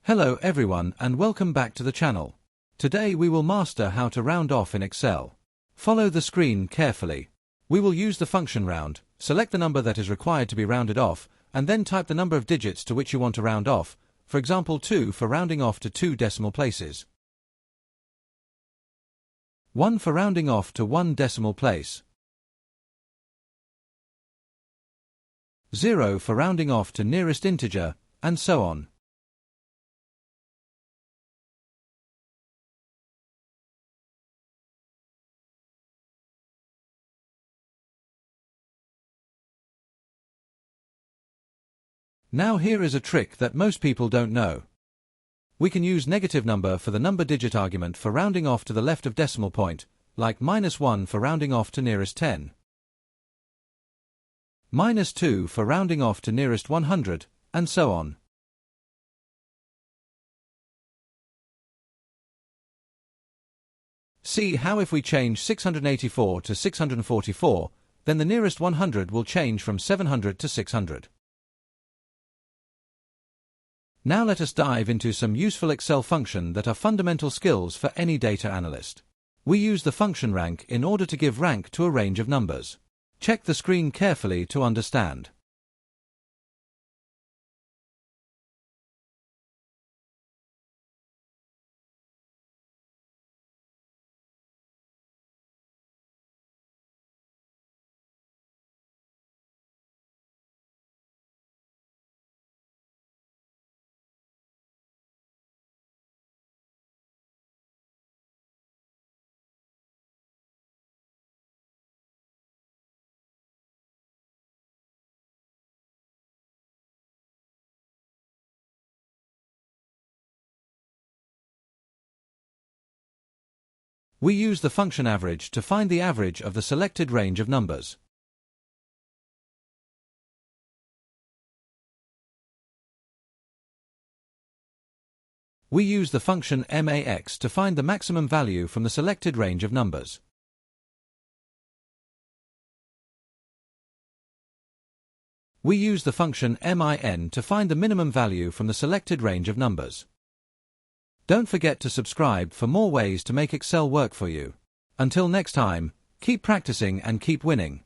Hello everyone and welcome back to the channel. Today we will master how to round off in Excel. Follow the screen carefully. We will use the function round, select the number that is required to be rounded off, and then type the number of digits to which you want to round off, for example 2 for rounding off to 2 decimal places. 1 for rounding off to 1 decimal place. 0 for rounding off to nearest integer, and so on. Now here is a trick that most people don't know. We can use negative number for the number digit argument for rounding off to the left of decimal point, like -1 for rounding off to nearest 10. -2 for rounding off to nearest 100, and so on. See how if we change 684 to 644, then the nearest 100 will change from 700 to 600. Now let us dive into some useful Excel functions that are fundamental skills for any data analyst. We use the function rank in order to give rank to a range of numbers. Check the screen carefully to understand. We use the function average to find the average of the selected range of numbers. We use the function max to find the maximum value from the selected range of numbers. We use the function min to find the minimum value from the selected range of numbers. Don't forget to subscribe for more ways to make Excel work for you. Until next time, keep practicing and keep winning.